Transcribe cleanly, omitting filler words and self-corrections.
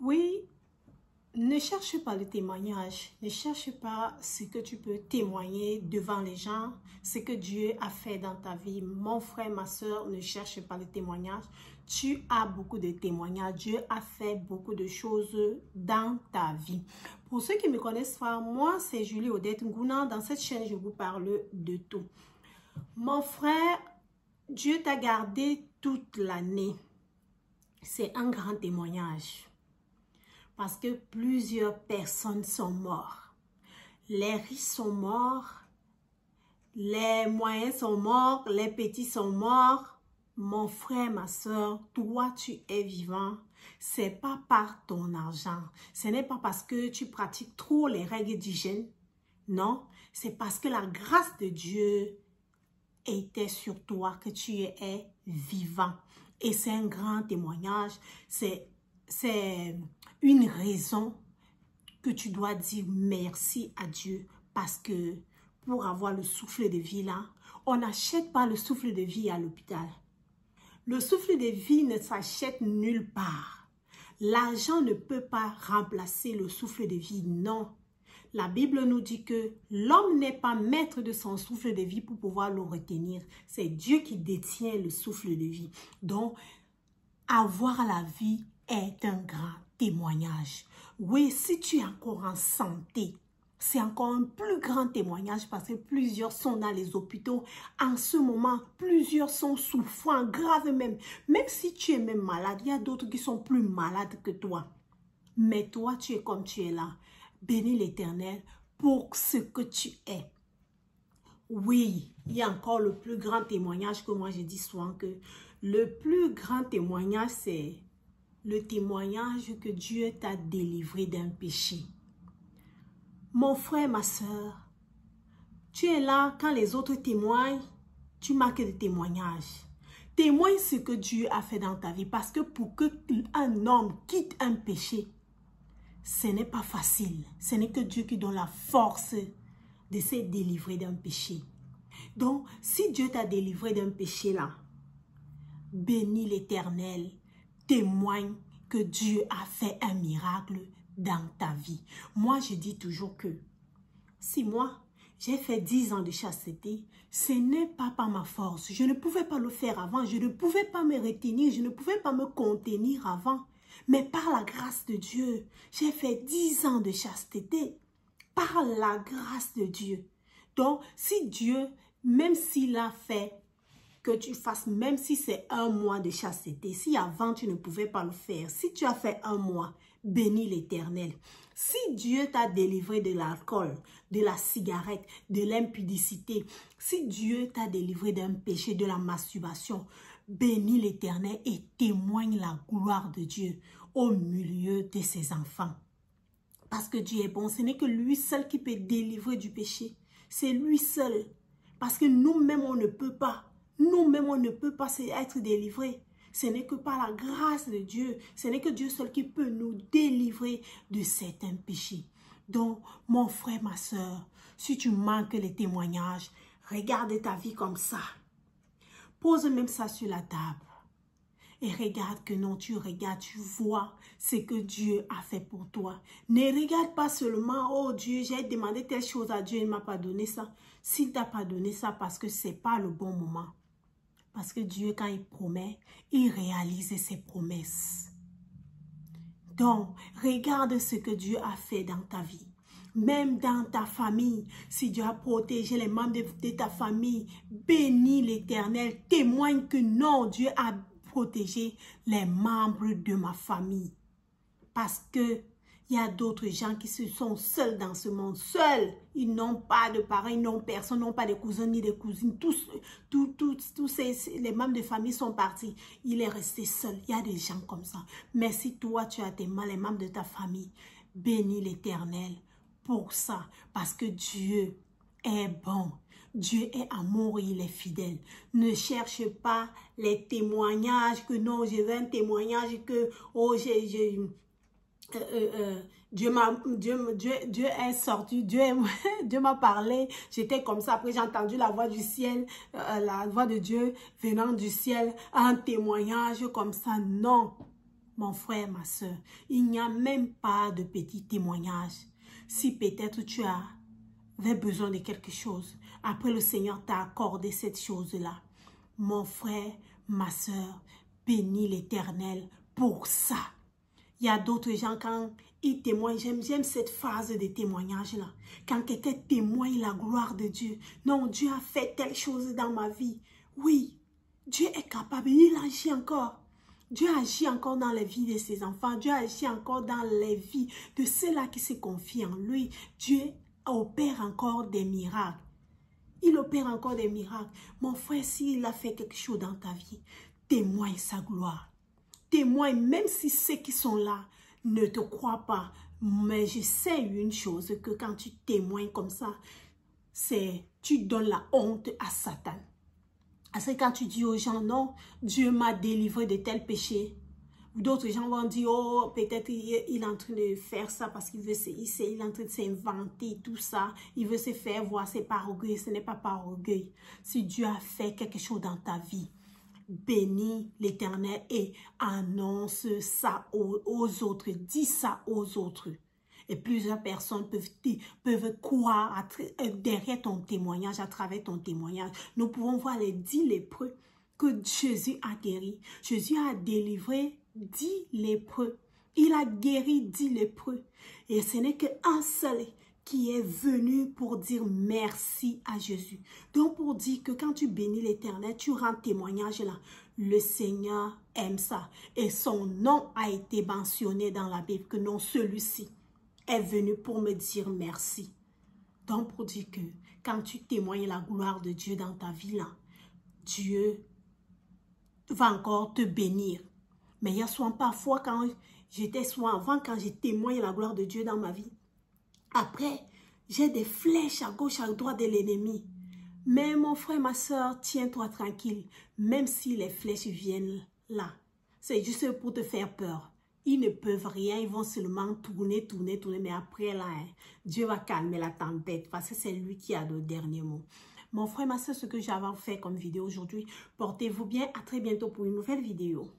Oui, ne cherche pas le témoignage. Ne cherche pas ce que tu peux témoigner devant les gens, ce que Dieu a fait dans ta vie. Mon frère, ma soeur, ne cherche pas le témoignage. Tu as beaucoup de témoignages. Dieu a fait beaucoup de choses dans ta vie. Pour ceux qui me connaissent pas, moi, c'est Julie Odette Ngouna. Dans cette chaîne, je vous parle de tout. Mon frère, Dieu t'a gardé toute l'année. C'est un grand témoignage. Parce que plusieurs personnes sont mortes. Les riches sont morts. Les moyens sont morts. Les petits sont morts. Mon frère, ma soeur, toi, tu es vivant. C'est pas par ton argent. Ce n'est pas parce que tu pratiques trop les règles d'hygiène. Non, c'est parce que la grâce de Dieu était sur toi que tu es vivant. Et c'est un grand témoignage. C'est une raison que tu dois dire merci à Dieu. Parce que pour avoir le souffle de vie là, on n'achète pas le souffle de vie à l'hôpital. Le souffle de vie ne s'achète nulle part. L'argent ne peut pas remplacer le souffle de vie, non. La Bible nous dit que l'homme n'est pas maître de son souffle de vie pour pouvoir le retenir. C'est Dieu qui détient le souffle de vie. Donc, avoir la vie est un grand témoignage. Oui, si tu es encore en santé, c'est encore un plus grand témoignage parce que plusieurs sont dans les hôpitaux. En ce moment, plusieurs sont souffrants, graves même. Même si tu es même malade, il y a d'autres qui sont plus malades que toi. Mais toi, tu es comme tu es là. Bénis l'Éternel pour ce que tu es. Oui, il y a encore le plus grand témoignage que moi je dis souvent que le plus grand témoignage, c'est le témoignage que Dieu t'a délivré d'un péché. Mon frère, ma soeur, tu es là quand les autres témoignent, tu marques des témoignages. Témoigne ce que Dieu a fait dans ta vie parce que pour qu'un homme quitte un péché, ce n'est pas facile. Ce n'est que Dieu qui donne la force de se délivrer d'un péché. Donc, si Dieu t'a délivré d'un péché là, bénis l'Éternel, témoigne que Dieu a fait un miracle dans ta vie. Moi, je dis toujours que si moi, j'ai fait 10 ans de chasteté, ce n'est pas par ma force. Je ne pouvais pas le faire avant. Je ne pouvais pas me retenir. Je ne pouvais pas me contenir avant. Mais par la grâce de Dieu, j'ai fait 10 ans de chasteté. Par la grâce de Dieu. Donc, si Dieu, même s'il a fait que tu fasses, même si c'est 1 mois de chasteté, si avant tu ne pouvais pas le faire, si tu as fait 1 mois, bénis l'Éternel. Si Dieu t'a délivré de l'alcool, de la cigarette, de l'impudicité, si Dieu t'a délivré d'un péché, de la masturbation, bénis l'Éternel et témoigne la gloire de Dieu au milieu de ses enfants. Parce que Dieu est bon, ce n'est que lui seul qui peut délivrer du péché. C'est lui seul. Parce que nous-mêmes, on ne peut pas. Nous-mêmes, on ne peut pas être délivrés. Ce n'est que par la grâce de Dieu. Ce n'est que Dieu seul qui peut nous délivrer de certains péchés. Donc, mon frère, ma soeur, si tu manques les témoignages, regarde ta vie comme ça. Pose même ça sur la table. Et regarde que non, tu regardes, tu vois ce que Dieu a fait pour toi. Ne regarde pas seulement, oh Dieu, j'ai demandé telle chose à Dieu, il ne m'a pas donné ça. S'il ne t'a pas donné ça, parce que ce n'est pas le bon moment. Parce que Dieu, quand il promet, il réalise ses promesses. Donc, regarde ce que Dieu a fait dans ta vie. Même dans ta famille, si Dieu a protégé les membres de ta famille, bénis l'Éternel, témoigne que non, Dieu a protégé les membres de ma famille. Parce que il y a d'autres gens qui se sont seuls dans ce monde, seuls. Ils n'ont pas de parents, ils n'ont personne, n'ont pas de cousins ni de cousines. Tous les membres de famille sont partis. Il est resté seul. Il y a des gens comme ça. Mais si toi, tu as tes membres de ta famille, bénis l'Éternel pour ça. Parce que Dieu est bon. Dieu est amour, il est fidèle. Ne cherche pas les témoignages que non, je veux un témoignage que oh, Dieu est sorti, Dieu m'a parlé, j'étais comme ça, après j'ai entendu la voix du ciel, la voix de Dieu venant du ciel, un témoignage comme ça, non. Mon frère, ma soeur, il n'y a même pas de petit témoignage. Si peut-être tu avais besoin de quelque chose, après le Seigneur t'a accordé cette chose-là. Mon frère, ma soeur, bénis l'Éternel pour ça. Il y a d'autres gens, quand ils témoignent, j'aime cette phase de témoignage-là. Quand quelqu'un témoigne la gloire de Dieu. Non, Dieu a fait telle chose dans ma vie. Oui, Dieu est capable, il agit encore. Dieu agit encore dans la vie de ses enfants. Dieu agit encore dans les vies de ceux-là qui se confient en lui. Dieu opère encore des miracles. Il opère encore des miracles. Mon frère, s'il a fait quelque chose dans ta vie, témoigne sa gloire. Témoigne, même si ceux qui sont là ne te croient pas. Mais je sais une chose, que quand tu témoignes comme ça, tu donnes la honte à Satan. Parce que quand tu dis aux gens, non, Dieu m'a délivré de tel péché. D'autres gens vont dire, oh, peut-être il est en train de faire ça parce qu'il veut, il est en train de s'inventer tout ça. Il veut se faire voir, c'est par orgueil, ce n'est pas par orgueil. Si Dieu a fait quelque chose dans ta vie, bénis l'Éternel et annonce ça aux autres. Dis ça aux autres. Et plusieurs personnes peuvent croire derrière ton témoignage, à travers ton témoignage. Nous pouvons voir les 10 lépreux que Jésus a guéris. Jésus a délivré 10 lépreux. Il a guéri 10 lépreux. Et ce n'est qu'un seul qui est venu pour dire merci à Jésus. Donc pour dire que quand tu bénis l'Éternel, tu rends témoignage là. Le Seigneur aime ça. Et son nom a été mentionné dans la Bible, que non, celui-ci est venu pour me dire merci. Donc pour dire que quand tu témoignes la gloire de Dieu dans ta vie là, Dieu va encore te bénir. Mais il y a souvent parfois quand quand j'ai témoigné la gloire de Dieu dans ma vie, après j'ai des flèches à gauche, à droite de l'ennemi. Mais mon frère, ma soeur, tiens-toi tranquille. Même si les flèches viennent là, c'est juste pour te faire peur. Ils ne peuvent rien, ils vont seulement tourner. Mais après là, Dieu va calmer la tempête parce que c'est lui qui a le dernier mot. Mon frère, ma soeur, ce que j'avais fait comme vidéo aujourd'hui, portez-vous bien. À très bientôt pour une nouvelle vidéo.